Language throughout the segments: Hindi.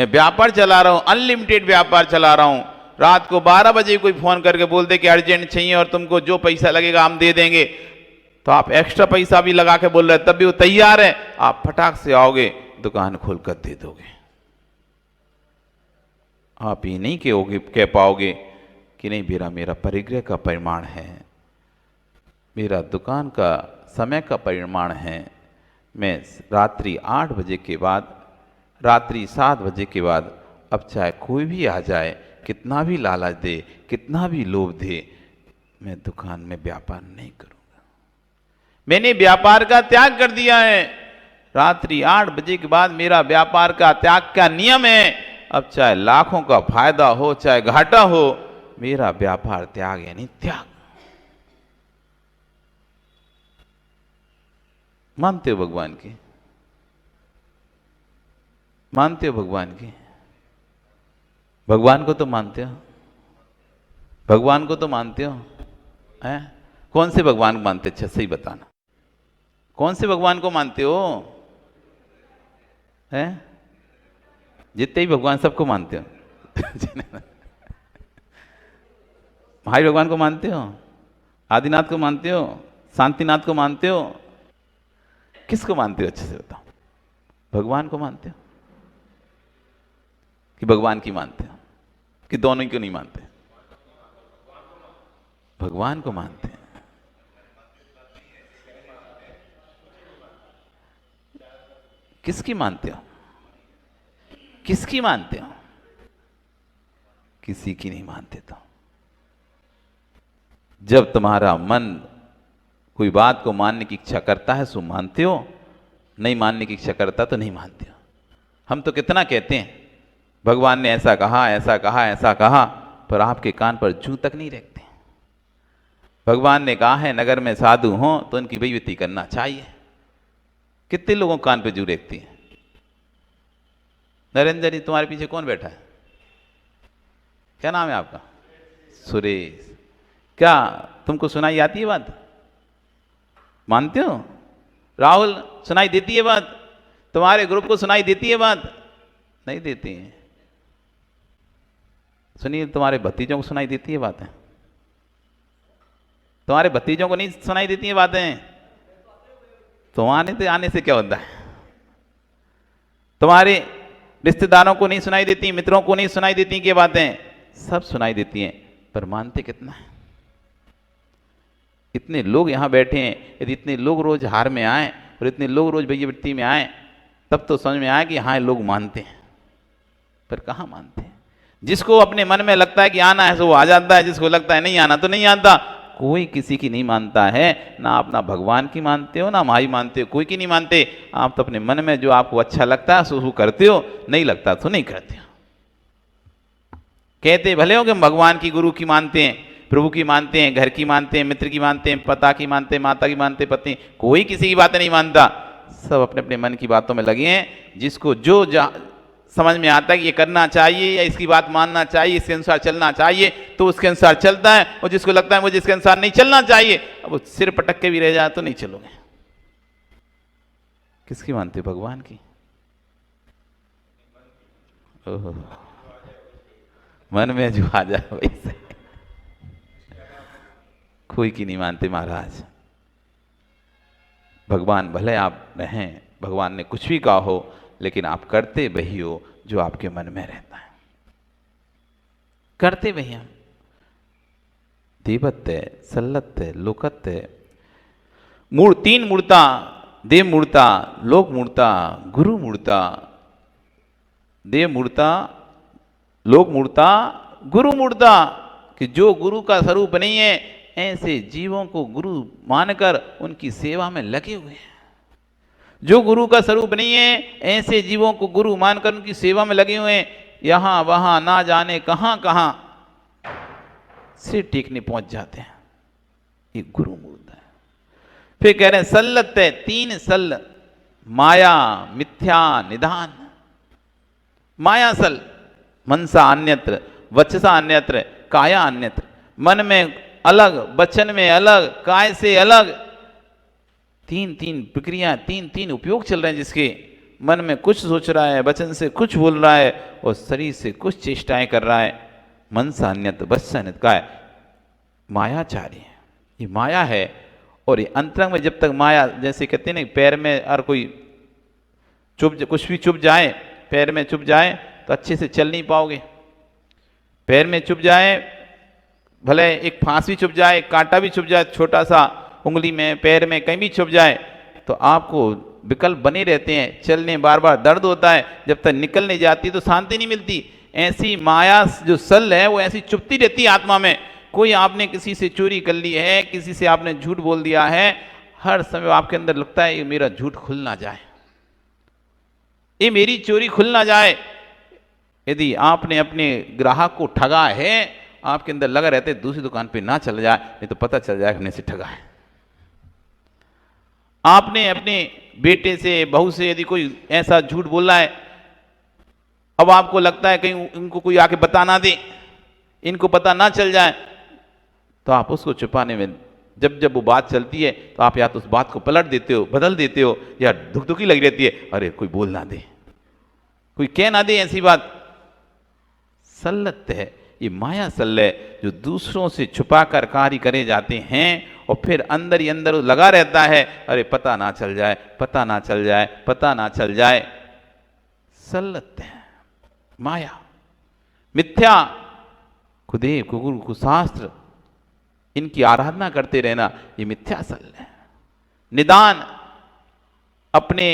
मैं व्यापार चला रहा हूं, अनलिमिटेड व्यापार चला रहा हूं। रात को 12 बजे कोई फोन करके बोल दे कि अर्जेंट चाहिए और तुमको जो पैसा लगेगा हम दे देंगे, तो आप एक्स्ट्रा पैसा भी लगा के बोल रहे तब भी वो तैयार है, आप फटाक से आओगे, दुकान खोलकर दे दोगे। आप ये नहीं कह पाओगे कि नहीं मेरा परिग्रह का परिमाण है, मेरा दुकान का समय का परिमाण है, मैं रात्रि 8 बजे के बाद, रात्रि 7 बजे के बाद अब चाहे कोई भी आ जाए, कितना भी लालच दे, कितना भी लोभ दे, मैं दुकान में व्यापार नहीं करूंगा। मैंने व्यापार का त्याग कर दिया है। रात्रि 8 बजे के बाद मेरा व्यापार का त्याग का नियम है। अब चाहे लाखों का फायदा हो चाहे घाटा हो, मेरा व्यापार त्याग यानी त्याग। मानते हो भगवान की? मानते हो भगवान की? भगवान को तो मानते हो, भगवान को तो मानते हो हैं? कौन से भगवान को मानते? अच्छा सही बताना, कौन से भगवान को मानते हो? हैं? जितने ही भगवान सबको मानते हो? भाई भगवान को मानते हो? आदिनाथ को मानते हो? शांतिनाथ को मानते हो? किसको मानते हो? अच्छे से बताओ। भगवान को मानते हो कि भगवान की मानते हो कि दोनों को नहीं मानते? भगवान को मानते हैं। किसकी मानते हो? किसकी मानते हो? किसी की नहीं मानते। तो जब तुम्हारा मन कोई बात को मानने की इच्छा करता है सो मानते हो, नहीं मानने की इच्छा करता तो नहीं मानते हो। हम तो कितना कहते हैं भगवान ने ऐसा कहा, ऐसा कहा, ऐसा कहा, पर आपके कान पर जूं तक नहीं रखते। भगवान ने कहा है नगर में साधु हो तो उनकी बेइज्जती करना चाहिए। कितने लोगों कान पे जूं रेखती है? नरेंद्र जी तुम्हारे पीछे कौन बैठा है? क्या नाम है आपका? सुरेश। क्या तुमको सुनाई आती है बात? मानते हो? राहुल सुनाई देती है बात? तुम्हारे ग्रुप को सुनाई देती है बात? नहीं देती है। सुनिए, तुम्हारे भतीजों को सुनाई देती है बातें? तुम्हारे भतीजों को नहीं सुनाई देती है बातें? तो आने से क्या होता है? तुम्हारे रिश्तेदारों को नहीं सुनाई देती, मित्रों को नहीं सुनाई देती ये बातें? सब सुनाई देती हैं, पर मानते कितना है? इतने लोग यहां बैठे हैं, यदि इतने लोग रोज हार में आए और इतने लोग रोज बेइज्जती में आए तब तो समझ में आए कि हाँ लोग मानते हैं, पर कहाँ मानते हैं? जिसको अपने मन में लगता है कि आना है सो वो आ जाता है, जिसको लगता है नहीं आना तो नहीं आता। कोई किसी की नहीं मानता है, ना आप ना भगवान की मानते हो ना हमारी मानते हो, कोई की नहीं मानते। आप तो अपने मन में जो आपको अच्छा लगता है सो करते हो, नहीं लगता तो नहीं करते हो। कहते भले हो कि हम भगवान की, गुरु की मानते हैं, प्रभु की मानते हैं, घर की मानते हैं, मित्र की मानते हैं, पिता की मानते हैं, माता की मानते हैं, पत्नी, कोई किसी की बातें नहीं मानता। सब अपने अपने मन की बातों में लगे हैं। जिसको जो समझ में आता है कि ये करना चाहिए या इसकी बात मानना चाहिए, इसके अनुसार चलना चाहिए तो उसके अनुसार चलता है, और जिसको लगता है मुझे इसके अनुसार नहीं चलना चाहिए, अब वो सिर पटक के भी रह जाए तो नहीं चलोगे। किसकी मानते हो? भगवान की? ओह, मन में जो आ जाए वैसे। कोई की नहीं मानते महाराज। भगवान भले आप रहें, भगवान ने कुछ भी कहा हो, लेकिन आप करते वही हो जो आपके मन में रहता है। करते वही हम। देवत्व, सल्लत्व, लोकत्व, तीन मूर्ता, देव मूर्ता, लोक मूर्ता, गुरु मूर्ता। देव मूर्ता, लोक मूर्ता, गुरु मूर्ता। कि जो गुरु का स्वरूप नहीं है ऐसे जीवों को गुरु मानकर उनकी सेवा में लगे हुए हैं। जो गुरु का स्वरूप नहीं है ऐसे जीवों को गुरु मानकर उनकी सेवा में लगे हुए हैं। यहां वहां ना जाने कहां कहां से टेकने पहुंच जाते हैं। ये गुरु मूर्त है। फिर कह रहे हैं सल्लत है, 3 सल, माया, मिथ्या, निधान। माया सल, मनसा अन्यत्र, वचसा अन्यत्र, काया अन्यत्र। मन में अलग, वचन में अलग, काय से अलग, 3 प्रक्रिया, 3 उपयोग चल रहे हैं जिसके। मन में कुछ सोच रहा है, वचन से कुछ बोल रहा है और शरीर से कुछ चेष्टाएं कर रहा है। मन सा अन्यत वचसा अन्यत का है, मायाचारी है, ये माया है। और ये अंतरंग में जब तक माया, जैसे कहते हैं ना पैर में अगर कोई कुछ भी चुभ जाए, पैर में चुभ जाए तो अच्छे से चल नहीं पाओगे। पैर में चुभ जाए, भले एक फांस भी चुभ जाए, कांटा भी चुभ जाए, छोटा सा उंगली में, पैर में कहीं भी चुभ जाए तो आपको विकल्प बने रहते हैं, चलने बार बार दर्द होता है, जब तक निकल नहीं जाती तो शांति नहीं मिलती। ऐसी माया जो सल है वो ऐसी चुभती रहती है आत्मा में। कोई आपने किसी से चोरी कर ली है, किसी से आपने झूठ बोल दिया है, हर समय आपके अंदर लगता है ये मेरा झूठ खुल ना जाए, ये मेरी चोरी खुल ना जाए। यदि आपने अपने ग्राहक को ठगा है, आपके अंदर लगा रहते दूसरी दुकान पे ना चला जाए, नहीं तो पता चल जाए हमने से ठगा है। आपने अपने बेटे से, बहू से यदि कोई ऐसा झूठ बोला है, अब आपको लगता है कहीं इनको कोई आके बता ना दे, इनको पता ना चल जाए, तो आप उसको छुपाने में जब जब वो बात चलती है तो आप या तो उस बात को पलट देते हो, बदल देते हो, या धुकधुकी लगी रहती है, अरे कोई बोल ना दे, कोई कह ना दे ऐसी बात। सल्लत है, ये माया सल्ल है जो दूसरों से छुपा कर कार्य करे जाते हैं और फिर अंदर ही अंदर लगा रहता है, अरे पता ना चल जाए, पता ना चल जाए, पता ना चल जाए। सल्लत है माया, मिथ्या, कुदेव कुगुरु कुशास्त्र, इनकी आराधना करते रहना, ये मिथ्या सल है। निदान, अपने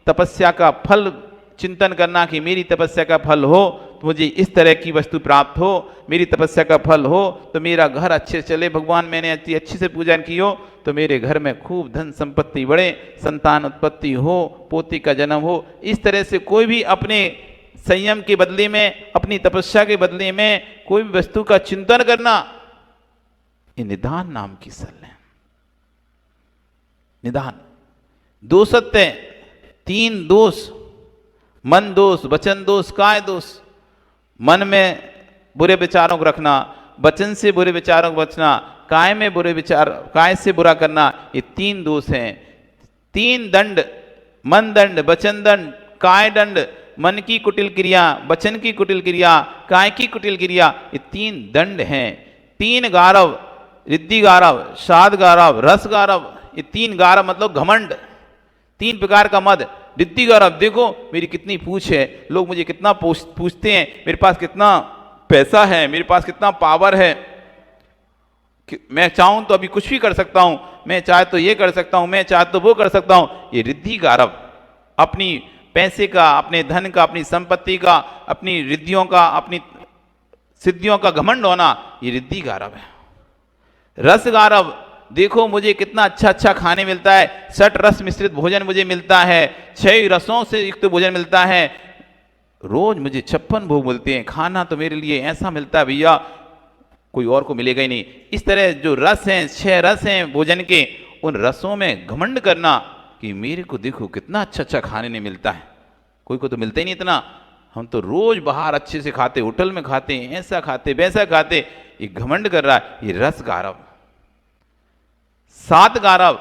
तपस्या का फल चिंतन करना कि मेरी तपस्या का फल हो तो मुझे इस तरह की वस्तु प्राप्त हो, मेरी तपस्या का फल हो तो मेरा घर अच्छे चले, भगवान मैंने अच्छी से पूजन की हो तो मेरे घर में खूब धन संपत्ति बढ़े, संतान उत्पत्ति हो, पोती का जन्म हो। इस तरह से कोई भी अपने संयम के बदले में, अपनी तपस्या के बदले में कोई भी वस्तु का चिंतन करना, ये निदान नाम की सल है। निदान दोषत्य, 3 दोष, मन दोष, वचन दोष, काय दोष। मन में बुरे विचारों को रखना, वचन से बुरे विचारों को बचना, काय में बुरे विचार, काय से बुरा करना, ये 3 दोष हैं। 3 दंड, मन दंड, वचन दंड, काय दंड। मन की कुटिल क्रिया, वचन की कुटिल क्रिया, काय की कुटिल क्रिया, ये 3 दंड हैं। 3 गारव, रिद्धि गारव, साध गारव, रस गारव। ये 3 गारव मतलब घमंड, 3 प्रकार का मद। रिद्धि गारव, देखो मेरी कितनी पूछ है, लोग मुझे कितना पूछते हैं, मेरे पास कितना पैसा है, मेरे पास कितना पावर है, मैं चाहूं तो अभी कुछ भी कर सकता हूं, मैं चाहे तो ये कर सकता हूं, मैं चाहे तो वो कर सकता हूं। ये रिद्धि गारव, अपनी पैसे का, अपने धन का, अपनी संपत्ति का, अपनी रिद्धियों का, अपनी सिद्धियों का घमंड होना, ये रिद्धि गारव है। रस गारव, देखो मुझे कितना अच्छा अच्छा खाने मिलता है, 60 रस मिश्रित भोजन मुझे मिलता है, 6 रसों से युक्त भोजन मिलता है, रोज मुझे 56 भोग मिलते हैं, खाना तो मेरे लिए ऐसा मिलता है भैया कोई और को मिलेगा ही नहीं। इस तरह जो रस हैं, 6 रस हैं भोजन के, उन रसों में घमंड करना कि मेरे को देखो कितना अच्छा अच्छा खाने नहीं मिलता है, कोई को तो मिलता ही नहीं इतना, हम तो रोज बाहर अच्छे से खाते, होटल में खाते हैं, ऐसा खाते वैसा खाते, ये घमंड कर रहा है, ये रस गारव। 7 गारव,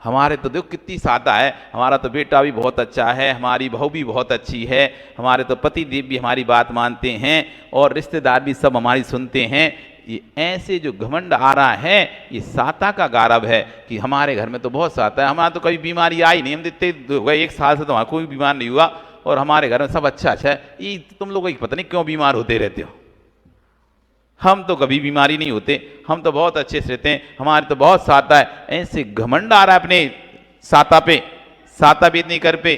हमारे तो देखो कितनी सादा है, हमारा तो बेटा भी बहुत अच्छा है, हमारी बहू भी बहुत अच्छी है, हमारे तो पति देव भी हमारी बात मानते हैं और रिश्तेदार भी सब हमारी सुनते हैं। ये ऐसे जो घमंड आ रहा है, ये साता का गारव है कि हमारे घर में तो बहुत साता है, हमारा तो कभी बीमारी आई नहीं, हम देते 1 साल से तो हमारा कोई बीमार नहीं हुआ और हमारे घर में सब अच्छा अच्छा है। ये तुम लोग पता नहीं क्यों बीमार होते रहते हो, हम तो कभी बीमारी नहीं होते, हम तो बहुत अच्छे से रहते हैं, हमारे तो बहुत साता है। ऐसे घमंड आ रहा है अपने साता पे, साता बेचने कर पे,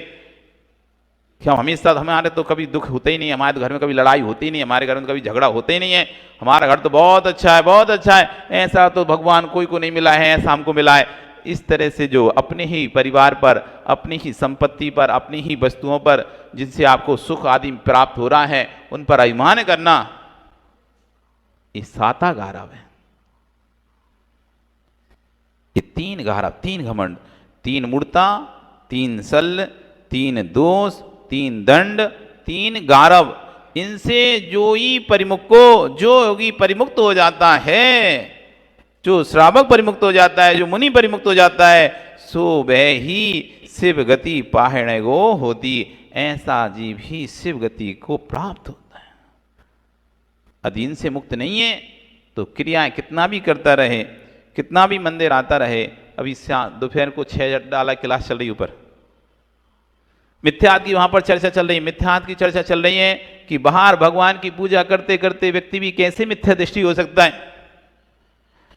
क्या हमेशा हमारे तो कभी दुख होते ही नहीं, हमारे तो घर में कभी लड़ाई होती ही नहीं, हमारे घर में कभी झगड़ा होते ही नहीं है, हमारा घर तो बहुत अच्छा है, बहुत अच्छा है, ऐसा तो भगवान कोई को नहीं मिला है, ऐसा हमको मिला है। इस तरह से जो अपने ही परिवार पर, अपनी ही संपत्ति पर, अपनी ही वस्तुओं पर जिनसे आपको सुख आदि प्राप्त हो रहा है, उन पर अभिमान करना, ये साता गारव है। ये 3 गारव, 3 घमंड, 3 मूर्ता, 3 सल, 3 दोष, 3 दंड, 3 गारव। इनसे जो ही योगी परिमुक्त हो जाता है, जो श्रावक परिमुक्त हो जाता है, जो मुनि परिमुक्त हो जाता है, सो वह ही शिव गति पाहणे गो होती, ऐसा जीव ही शिव गति को प्राप्त होता है। अधीन से मुक्त नहीं है तो क्रियाएं कितना भी करता रहे, कितना भी मंदिर आता रहे। अभी दोपहर को 6 डाला क्लास चल रही ऊपर, मिथ्यात्व की वहां पर चर्चा चल रही है। मिथ्यात्व की चर्चा चल रही है कि बाहर भगवान की पूजा करते करते व्यक्ति भी कैसे मिथ्या दृष्टि हो सकता है।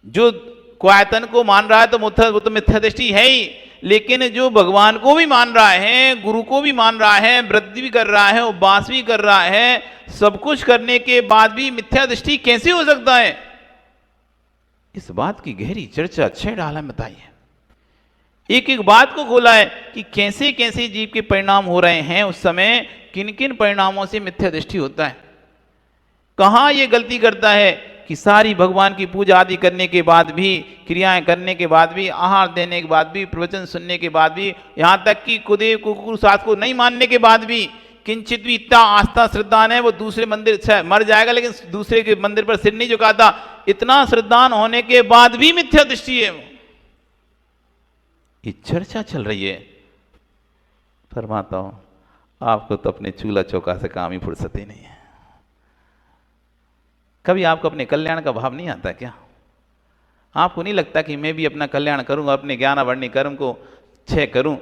जो क्वायतन को मान रहा है तो वो तो मिथ्या दृष्टि है ही, लेकिन जो भगवान को भी मान रहा है, गुरु को भी मान रहा है, वृद्धि भी कर रहा है, उपवास भी कर रहा है, सब कुछ करने के बाद भी मिथ्या दृष्टि कैसे हो सकता है, इस बात की गहरी चर्चा 6 डाला में बताई है। एक एक बात को खोला है कि कैसे कैसे जीव के परिणाम हो रहे हैं, उस समय किन किन परिणामों से मिथ्या दृष्टि होता है। कहाँ ये गलती करता है कि सारी भगवान की पूजा आदि करने के बाद भी, क्रियाएं करने के बाद भी, आहार देने के बाद भी, प्रवचन सुनने के बाद भी, यहाँ तक कि कुदेव कुकुर सास को नहीं मानने के बाद भी किंचित भी इतना आस्था श्रद्धान है, वो दूसरे मंदिर मर जाएगा लेकिन दूसरे के मंदिर पर सिर नहीं झुकाता, इतना श्रद्धान होने के बाद भी मिथ्या दृष्टि है। ये चर्चा चल रही है। फरमाता हूं आपको तो अपने चूल्हा चौका से काम ही फुर्सत ही नहीं है। कभी आपको अपने कल्याण का भाव नहीं आता क्या? आपको नहीं लगता कि मैं भी अपना कल्याण करूं, अपने ज्ञान वर्णी कर्म को क्षय करूं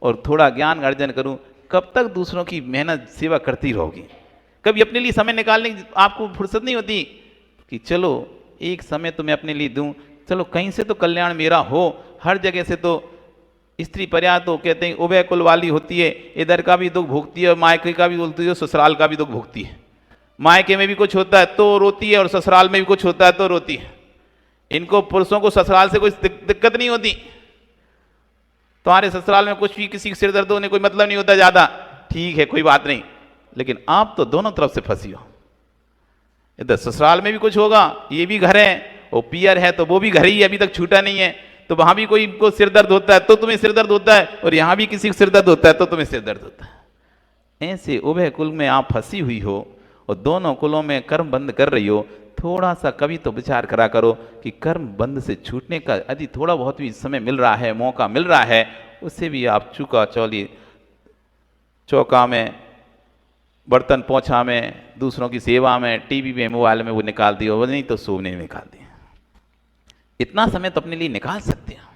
और थोड़ा ज्ञान अर्जन करूं? कब तक दूसरों की मेहनत सेवा करती रहोगी? कभी अपने लिए समय निकालने की आपको फुर्सत नहीं होती कि चलो एक समय तो मैं अपने लिए दूं, चलो कहीं से तो कल्याण मेरा हो। हर जगह से तो स्त्री पर्याय तो कहते हैं उभय कुल वाली होती है, इधर का भी दुख भोगती है और मायके का भी बोलती है, ससुराल का भी दुख भोगती है। मायके में भी कुछ होता है तो रोती है और ससुराल में भी कुछ होता है तो रोती है। इनको पुरुषों को ससुराल से कोई दिक्कत नहीं होती। तुम्हारे ससुराल में कुछ भी किसी सिर दर्द होने कोई मतलब नहीं होता ज़्यादा, ठीक है कोई बात नहीं, लेकिन आप तो दोनों तरफ से फंसी हो। इधर ससुराल में भी कुछ होगा, ये भी घर है, वो पियर है तो वो भी घर ही अभी तक छूटा नहीं है, तो वहां भी कोई को सिर दर्द होता है तो तुम्हें सिर दर्द होता है, और यहां भी किसी को सिर दर्द होता है तो तुम्हें सिर दर्द होता है। ऐसे उभय कुल में आप फंसी हुई हो और दोनों कुलों में कर्म बंद कर रही हो। थोड़ा सा कभी तो विचार करा करो कि कर्म बंद से छूटने का यदि थोड़ा बहुत भी समय मिल रहा है, मौका मिल रहा है, उससे भी आप चूका चौली चौका में, बर्तन पोछा में, दूसरों की सेवा में, टीवी में, मोबाइल में वो निकाल दिया, वो नहीं तो सोने में निकाल दिया। इतना समय तो अपने लिए निकाल सकते हो,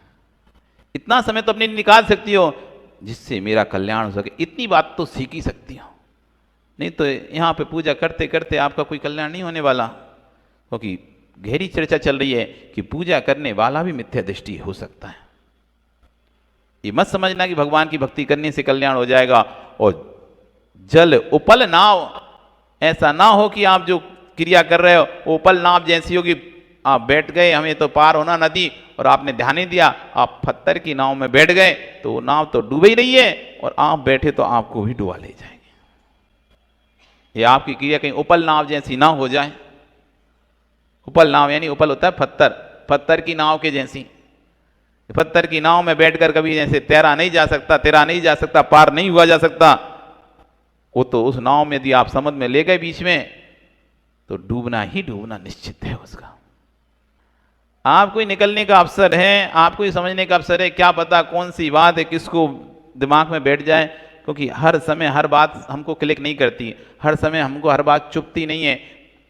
इतना समय तो अपने लिए निकाल सकती हो जिससे मेरा कल्याण हो सके। इतनी बात तो सीख ही सकती हो, नहीं तो यहाँ पे पूजा करते करते आपका कोई कल्याण नहीं होने वाला। क्योंकि गहरी चर्चा चल रही है कि पूजा करने वाला भी मिथ्या दृष्टि हो सकता है। ये मत समझना कि भगवान की भक्ति करने से कल्याण हो जाएगा और जल उपल नाव, ऐसा ना हो कि आप जो क्रिया कर रहे हो वो उपल नाव जैसी होगी, आप बैठ गए हमें तो पार होना नदी और आपने ध्यान नहीं दिया, आप पत्थर की नाव में बैठ गए तो वो नाव तो डूब ही रही है और आप बैठे तो आपको भी डुबा ले जाएगी। ये आपकी क्रिया कहीं उपल नाव जैसी ना हो जाए। उपल नाव यानी उपल होता है पत्थर, पत्थर की नाव के जैसी। पत्थर की नाव में बैठकर कभी जैसे तैरा नहीं जा सकता, तैरा नहीं जा सकता, पार नहीं हुआ जा सकता, वो तो उस नाव में यदि आप समुद्र में ले गए बीच में तो डूबना ही डूबना निश्चित है उसका। आपको ही निकलने का अवसर है, आपको ही समझने का अवसर है, क्या पता कौन सी बात है किसको दिमाग में बैठ जाए। क्योंकि हर समय हर बात हमको क्लिक नहीं करती, हर समय हमको हर बात चुभती नहीं है।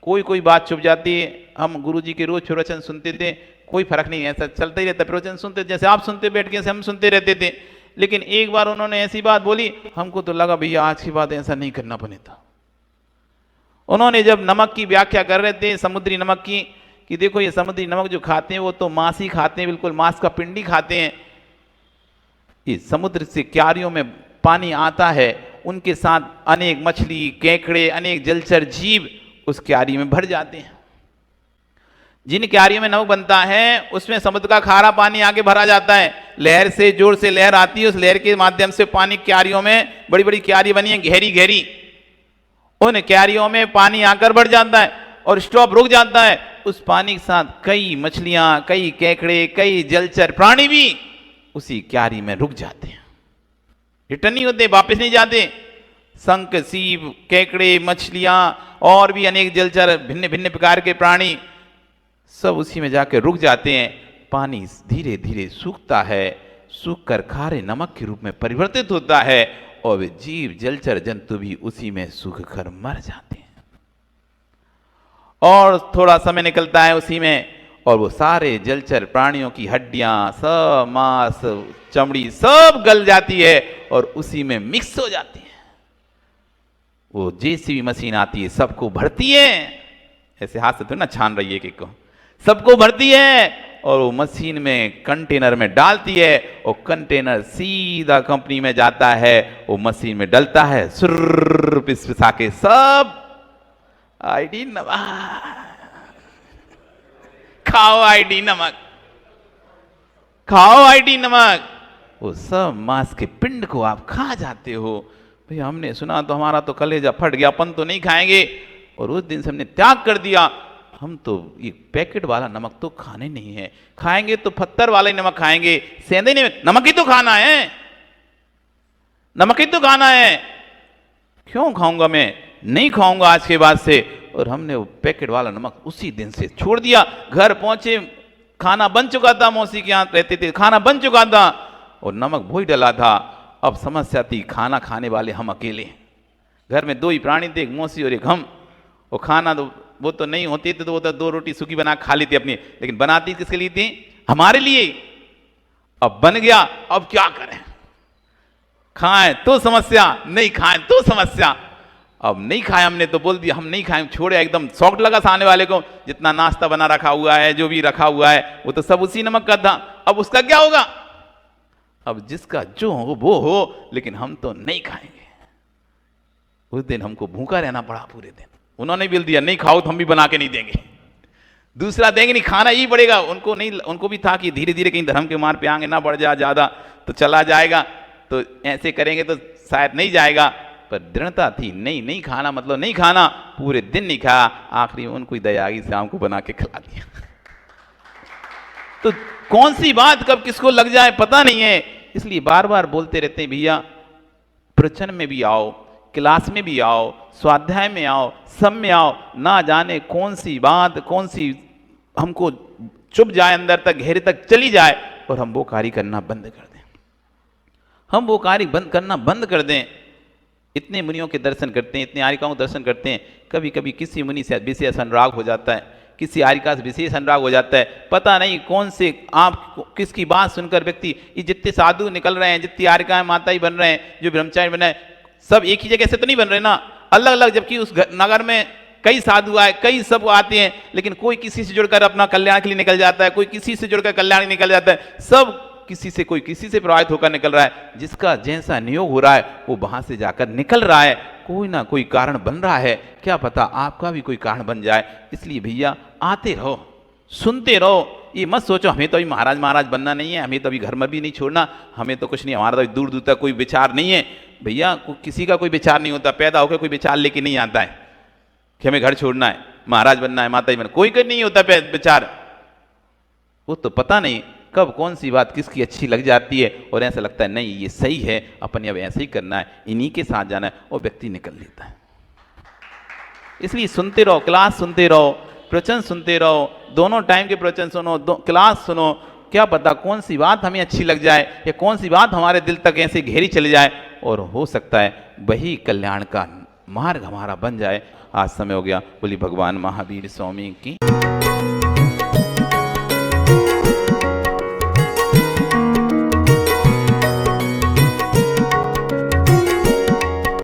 कोई कोई बात चुभ जाती है। हम गुरुजी के रोज प्रवचन सुनते थे, कोई फर्क नहीं, ऐसा चलता ही रहता, प्रवचन सुनते जैसे आप सुनते बैठ के हम सुनते रहते थे। लेकिन एक बार उन्होंने ऐसी बात बोली, हमको तो लगा भैया आज की बात ऐसा नहीं करना बने था। उन्होंने जब नमक की व्याख्या कर रहे थे, समुद्री नमक की, कि देखो ये समुद्री नमक जो खाते हैं वो तो मांस ही खाते हैं, बिल्कुल मांस का पिंडी खाते हैं। इस समुद्र से क्यारियों में पानी आता है, उनके साथ अनेक मछली, केकड़े, अनेक जलचर जीव उस क्यारी में भर जाते हैं। जिन क्यारियों में नमक बनता है उसमें समुद्र का खारा पानी आगे भरा जाता है। लहर से जोर से लहर आती है, उस लहर के माध्यम से पानी क्यारियों में, बड़ी बड़ी क्यारी बनी है गहरी गहरी, उन क्यारियों में पानी आकर बढ़ जाता है और स्टॉप रुक जाता है। उस पानी के साथ कई मछलियां, कई केकड़े, कई जलचर प्राणी भी उसी क्यारी में रुक जाते हैं, रिटर्न नहीं होते, वापस नहीं जाते। शंख, सीप, केकड़े, मछलियां और भी अनेक जलचर, भिन्न भिन्न प्रकार के प्राणी सब उसी में जाकर रुक जाते हैं। पानी धीरे धीरे सूखता है, सूख कर खारे नमक के रूप में परिवर्तित होता है और वे जीव जलचर जंतु भी उसी में सूख कर मर जाते हैं। और थोड़ा समय निकलता है उसी में, और वो सारे जलचर प्राणियों की हड्डियां, सब मांस, चमड़ी सब गल जाती है और उसी में मिक्स हो जाती है। वो जेसीबी मशीन आती है, सबको भरती है, ऐसे हाथ से तो ना छान रही है कि को सबको भरती है और वो मशीन में कंटेनर में डालती है और कंटेनर सीधा कंपनी में जाता है, वो मशीन में डलता है, सुर्र पिसा के सब आईडी नमक खाओ, आईडी नमक खाओ, आईडी नमक, वो सब मांस के पिंड को आप खा जाते हो। भैया हमने सुना तो हमारा तो कलेजा फट गया, अपन तो नहीं खाएंगे, और उस दिन से हमने त्याग कर दिया। हम तो ये पैकेट वाला नमक तो खाने नहीं है, खाएंगे तो पत्थर वाला ही नमक खाएंगे, सेंधे नमक ही तो खाना है, नमक ही तो खाना है, क्यों खाऊंगा मैं, नहीं खाऊंगा आज के बाद से। और हमने वो पैकेट वाला नमक उसी दिन से छोड़ दिया। घर पहुंचे, खाना बन चुका था, मौसी के यहाँ रहते थे, खाना बन चुका था और नमक भोई डला था। अब समस्या थी, खाना खाने वाले हम अकेले, घर में दो ही प्राणी थे, एक मौसी और एक हम। और खाना तो वो तो नहीं होती थी, तो वो तो 2 रोटी सूखी बना खा ली थी अपनी, लेकिन बनाती किसके लिए थी, हमारे लिए। अब बन गया, अब क्या करें, खाएं तो समस्या, नहीं खाएं तो समस्या। अब नहीं खाया हमने तो बोल दिया हम नहीं खाएं, छोड़े, एकदम शौक लगा सामने वाले को, जितना नाश्ता बना रखा हुआ है, जो भी रखा हुआ है, वो तो सब उसी नमक का था, अब उसका क्या होगा। अब जिसका जो हो वो हो, लेकिन हम तो नहीं खाएंगे। उस दिन हमको भूखा रहना पड़ा पूरे दिन। उन्होंने बिल दिया नहीं खाओ तो हम भी बना के नहीं देंगे, दूसरा देंगे नहीं, खाना ही पड़ेगा। उनको नहीं, उनको भी था कि धीरे धीरे कहीं धर्म के मार्ग पे आगे ना बढ़ जा ज्यादा तो चला जाएगा, तो ऐसे करेंगे तो शायद नहीं जाएगा। पर दृढ़ता थी, नहीं नहीं खाना मतलब नहीं खाना, पूरे दिन नहीं खाया। आखिरी में उनको ही दया आ गई, शाम को बना के खिला दिया। तो कौन सी बात कब किसको लग जाए पता नहीं है, इसलिए बार बार बोलते रहते हैं भैया प्रवचन में भी आओ, क्लास में भी आओ, स्वाध्याय में आओ, सब में आओ, ना जाने कौन सी बात कौन सी हमको चुभ जाए, अंदर तक गहरे तक चली जाए और हम वो कार्य करना बंद कर दें। हम वो कार्य करना बंद कर दें। इतने मुनियों के दर्शन करते हैं, इतने आर्यिकाओं के दर्शन करते हैं, कभी कभी किसी मुनि से विशेष अनुराग हो जाता है, किसी आर्यिका से विशेष अनुराग हो जाता है, पता नहीं कौन से आप किसकी बात सुनकर व्यक्ति, ये जितने साधु निकल रहे हैं, जितनी आर्यिकाएं माता ही बन रहे हैं, जो ब्रह्मचारी बन रहे हैं, सब एक ही जगह से तो नहीं बन रहे ना, अलग अलग, जबकि उस नगर में कई साधु आए, कई सब आते हैं, लेकिन कोई किसी से जुड़कर अपना कल्याण के लिए निकल जाता है, कोई किसी से जुड़कर कल्याण निकल जाता है, सब किसी से कोई किसी से प्रभावित होकर निकल रहा है। जिसका जैसा नियोग हो रहा है वो वहां से जाकर निकल रहा है, कोई ना कोई कारण बन रहा है, क्या पता आपका भी कोई कारण बन जाए। इसलिए भैया आते रहो, सुनते रहो, ये मत सोचो हमें तो अभी महाराज महाराज बनना नहीं है, हमें तो अभी घर में भी नहीं छोड़ना, हमें तो कुछ नहीं, हमारा तो दूर दूर तक कोई विचार नहीं है। भैया किसी का कोई विचार नहीं होता, पैदा होकर कोई विचार लेके नहीं आता है कि हमें घर छोड़ना है, महाराज बनना है, माता जी बनना, कोई नहीं होता विचार। वो तो पता नहीं कब कौन सी बात किसकी अच्छी लग जाती है और ऐसा लगता है नहीं ये सही है, अपन अब ऐसे ही करना है, इन्हीं के साथ जाना है, और व्यक्ति निकल लेता है। इसलिए सुनते रहो, क्लास सुनते रहो, प्रवचन सुनते रहो, दोनों टाइम के प्रवचन सुनो, क्लास सुनो, क्या पता कौन सी बात हमें अच्छी लग जाए या कौन सी बात हमारे दिल तक ऐसे गहरी चली जाए, और हो सकता है वही कल्याण का मार्ग हमारा बन जाए। आज समय हो गया, बोली भगवान महावीर स्वामी की।